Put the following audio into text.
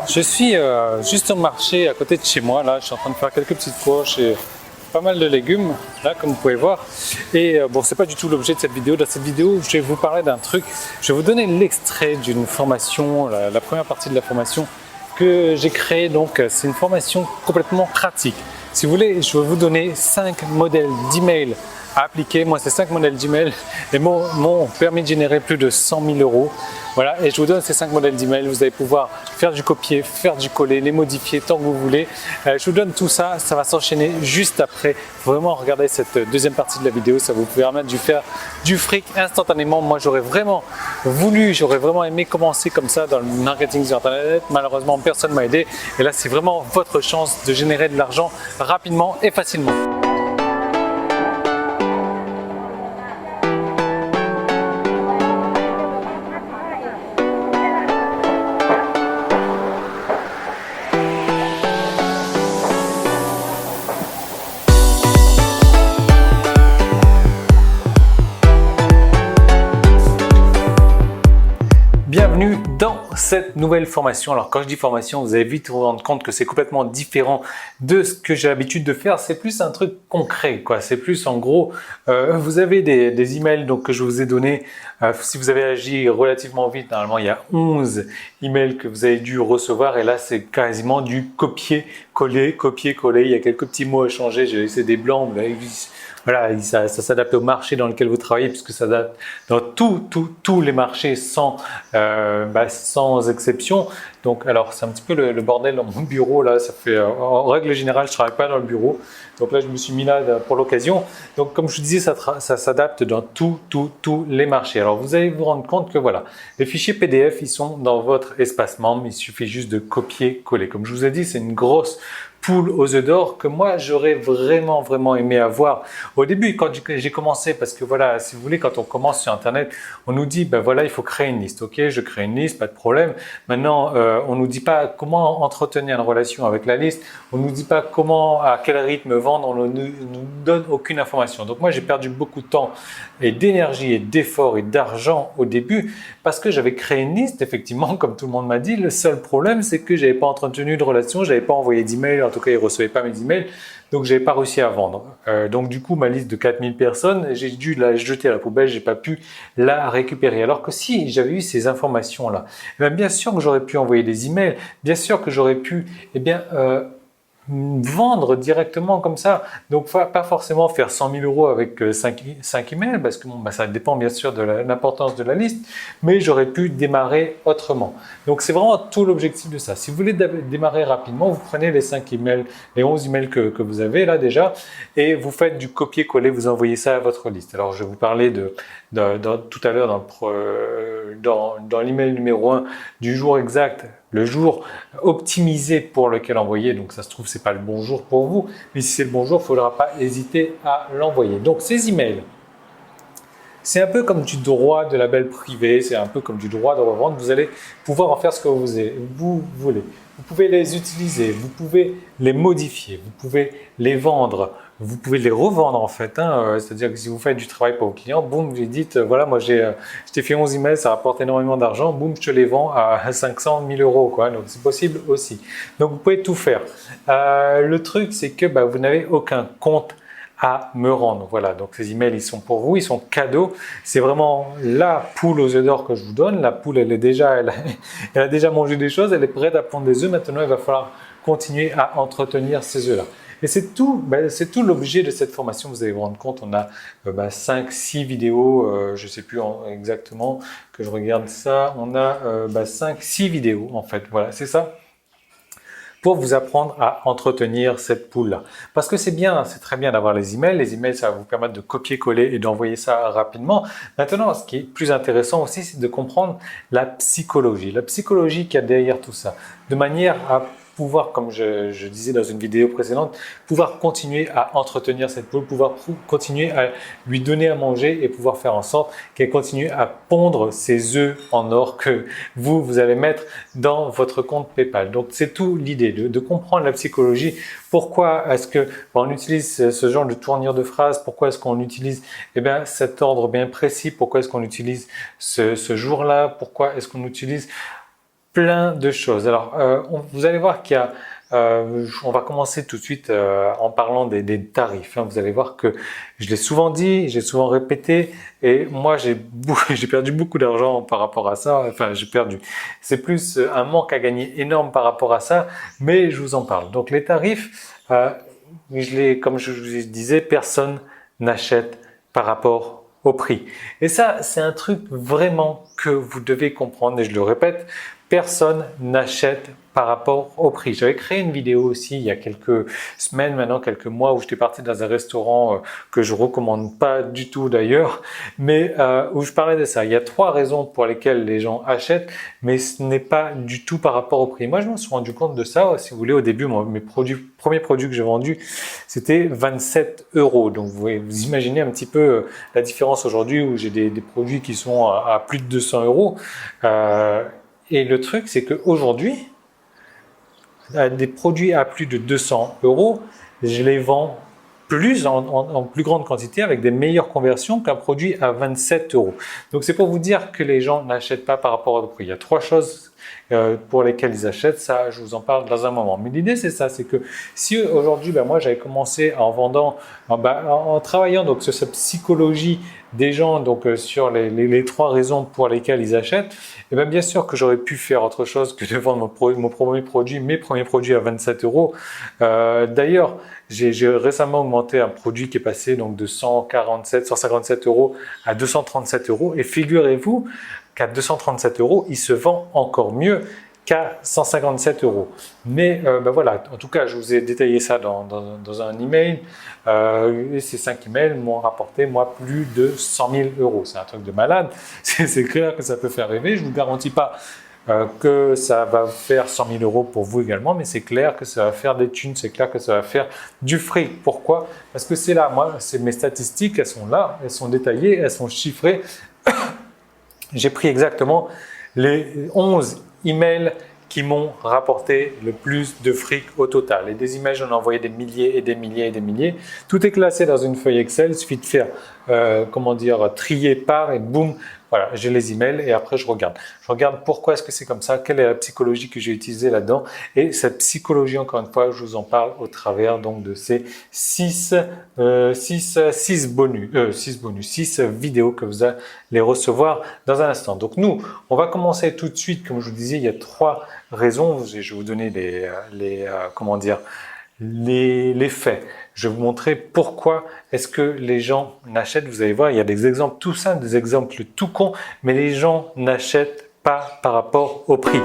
je suis juste au marché à côté de chez moi. Là, je suis en train de faire quelques petites courses et pas mal de légumes, là, comme vous pouvez voir. Et bon, c'est pas du tout l'objet de cette vidéo. Dans cette vidéo, je vais vous parler d'un truc. Je vais vous donner l'extrait d'une formation, la première partie de la formation que j'ai créée. Donc, c'est une formation complètement pratique. Si vous voulez, je vais vous donner 5 modèles d'email à appliquer. Moi, ces 5 modèles d'email et m'ont permis de générer plus de 100 000 euros. Voilà, et je vous donne ces 5 modèles d'email. Vous allez pouvoir faire du copier, faire du coller, les modifier tant que vous voulez. Je vous donne tout ça, ça va s'enchaîner juste après. Vraiment, regardez cette deuxième partie de la vidéo, ça vous permettre de faire du fric instantanément. Moi, j'aurais vraiment aimé commencer comme ça dans le marketing sur Internet. Malheureusement, personne ne m'a aidé. Et là, c'est vraiment votre chance de générer de l'argent rapidement et facilement. Bienvenue dans cette nouvelle formation. Alors quand je dis formation, vous allez vite vous rendre compte que c'est complètement différent de ce que j'ai l'habitude de faire. C'est plus un truc concret, quoi. C'est plus en gros, vous avez des emails donc, que je vous ai donnés. Si vous avez agi relativement vite, normalement il y a 11 emails que vous avez dû recevoir et là c'est quasiment du copier-coller, copier-coller. Il y a quelques petits mots à changer. J'ai laissé des blancs. Voilà, ça s'adapte au marché dans lequel vous travaillez puisque ça s'adapte dans tous les marchés sans exception. Donc, alors c'est un petit peu le bordel dans mon bureau là. Ça fait en règle générale, je travaille pas dans le bureau. Donc là, je me suis mis là pour l'occasion. Donc, comme je vous disais, ça s'adapte dans tous les marchés. Alors, vous allez vous rendre compte que voilà, les fichiers PDF, ils sont dans votre espace membre. Il suffit juste de copier-coller. Comme je vous ai dit, c'est une grosse poule aux œufs d'or que moi j'aurais vraiment aimé avoir au début quand j'ai commencé, parce que voilà, si vous voulez, quand on commence sur Internet, on nous dit ben voilà, il faut créer une liste. Ok, je crée une liste, pas de problème. Maintenant, on nous dit pas comment entretenir une relation avec la liste, on nous dit pas comment, à quel rythme vendre, on ne nous donne aucune information. Donc moi j'ai perdu beaucoup de temps et d'énergie et d'efforts et d'argent au début parce que j'avais créé une liste, effectivement, comme tout le monde m'a dit. Le seul problème, c'est que j'avais pas entretenu de relation, j'avais pas envoyé d'email. En tout cas, ils ne recevaient pas mes emails, donc je n'avais pas réussi à vendre. Donc du coup, ma liste de 4000 personnes, j'ai dû la jeter à la poubelle, je n'ai pas pu la récupérer. Alors que si j'avais eu ces informations-là, bien sûr que j'aurais pu envoyer des emails, bien sûr que j'aurais pu vendre directement comme ça. Donc pas forcément faire 100 000 euros avec 5 emails, parce que bon, ça dépend bien sûr de l'importance de la liste, mais j'aurais pu démarrer autrement. Donc c'est vraiment tout l'objectif de ça. Si vous voulez démarrer rapidement, vous prenez les 5 emails, les 11 emails que vous avez là déjà, et vous faites du copier-coller, vous envoyez ça à votre liste. Alors je vais vous parler tout à l'heure dans l'email numéro 1 du jour exact, le jour optimisé pour lequel envoyer. Donc ça se trouve, c'est pas le bon jour pour vous, mais si c'est le bon jour, il ne faudra pas hésiter à l'envoyer. Donc ces emails, c'est un peu comme du droit de label privé, c'est un peu comme du droit de revente. Vous allez pouvoir en faire ce que vous voulez. Vous pouvez les utiliser, vous pouvez les modifier, vous pouvez les vendre, vous pouvez les revendre en fait. C'est-à-dire que si vous faites du travail pour vos clients, boum, vous lui dites, voilà, moi je t'ai fait 11 emails, ça rapporte énormément d'argent, boum, je te les vends à 500 000 euros, quoi. Donc c'est possible aussi. Donc vous pouvez tout faire. Le truc, c'est que vous n'avez aucun compte à me rendre. Voilà, donc ces emails, ils sont pour vous, ils sont cadeaux. C'est vraiment la poule aux œufs d'or que je vous donne. La poule, elle a déjà mangé des choses, elle est prête à pondre des œufs. Maintenant, il va falloir continuer à entretenir ces œufs-là. Et c'est tout l'objet de cette formation. Vous allez vous rendre compte, on a 5-6 vidéos, je ne sais plus exactement, que je regarde ça. On a 5-6 vidéos en fait. Voilà, c'est ça, pour vous apprendre à entretenir cette poule-là. Parce que c'est bien, c'est très bien d'avoir les emails. Les emails, ça va vous permettre de copier-coller et d'envoyer ça rapidement. Maintenant, ce qui est plus intéressant aussi, c'est de comprendre la psychologie qu'il y a derrière tout ça, de manière à pouvoir, comme je disais dans une vidéo précédente, pouvoir continuer à entretenir cette poule, pouvoir continuer à lui donner à manger et pouvoir faire en sorte qu'elle continue à pondre ses œufs en or que vous allez mettre dans votre compte PayPal. Donc c'est tout l'idée de comprendre la psychologie. Pourquoi est-ce que on utilise ce genre de tournure de phrase? Pourquoi est-ce qu'on utilise cet ordre bien précis? Pourquoi est-ce qu'on utilise ce jour-là? Pourquoi est-ce qu'on utilise plein de choses. Alors, vous allez voir qu'il y a on va commencer tout de suite en parlant des tarifs. Vous allez voir que je l'ai souvent dit, j'ai souvent répété, et moi j'ai perdu beaucoup d'argent par rapport à ça. Enfin, j'ai perdu. C'est plus un manque à gagner énorme par rapport à ça, mais je vous en parle. Donc les tarifs, comme je vous disais, personne n'achète par rapport au prix. Et ça, c'est un truc vraiment que vous devez comprendre, et je le répète, personne n'achète par rapport au prix. J'avais créé une vidéo aussi il y a quelques semaines, maintenant quelques mois, où j'étais parti dans un restaurant que je recommande pas du tout d'ailleurs, mais où je parlais de ça. Il y a 3 raisons pour lesquelles les gens achètent, mais ce n'est pas du tout par rapport au prix. Moi, je me suis rendu compte de ça. Si vous voulez, au début, mes premiers produits que j'ai vendus, c'était 27 €. Donc, vous imaginez un petit peu la différence aujourd'hui, où j'ai des produits qui sont à plus de 200 €. Et le truc, c'est qu'aujourd'hui, des produits à plus de 200 €, je les vends en plus grande quantité avec des meilleures conversions qu'un produit à 27 €. Donc c'est pour vous dire que les gens n'achètent pas par rapport au prix. Il y a 3 choses pour lesquelles ils achètent, ça je vous en parle dans un moment. Mais l'idée c'est ça, c'est que si aujourd'hui moi j'avais commencé en vendant, en travaillant donc sur cette psychologie des gens, donc sur les 3 raisons pour lesquelles ils achètent, et bien sûr que j'aurais pu faire autre chose que de vendre mes premiers produits à 27 €. D'ailleurs, j'ai récemment augmenté un produit qui est passé donc de 157 € à 237 € et figurez-vous qu'à 237 €, il se vend encore mieux qu'à 157 €. Mais voilà, en tout cas, je vous ai détaillé ça dans un email. Et ces 5 emails m'ont rapporté, moi, plus de 100 000 €. C'est un truc de malade. C'est clair que ça peut faire rêver. Je ne vous garantis pas que ça va faire 100 000 € pour vous également, mais c'est clair que ça va faire des thunes, c'est clair que ça va faire du fric. Pourquoi? Parce que c'est là, moi, c'est mes statistiques, elles sont là, elles sont détaillées, elles sont chiffrées. J'ai pris exactement les 11 emails qui m'ont rapporté le plus de fric au total. Et des emails, j'en ai envoyé des milliers et des milliers et des milliers. Tout est classé dans une feuille Excel. Il suffit de faire, trier par et boum, voilà, j'ai les emails et après je regarde. Je regarde pourquoi est-ce que c'est comme ça, quelle est la psychologie que j'ai utilisée là-dedans. Et cette psychologie, encore une fois, je vous en parle au travers donc de ces 6 vidéos que vous allez recevoir dans un instant. Donc nous, on va commencer tout de suite, comme je vous disais, il y a 3 raisons. Je vais vous donner les faits. Je vais vous montrer pourquoi est-ce que les gens n'achètent. Vous allez voir, il y a des exemples tout simples, des exemples tout cons, mais les gens n'achètent pas par rapport au prix.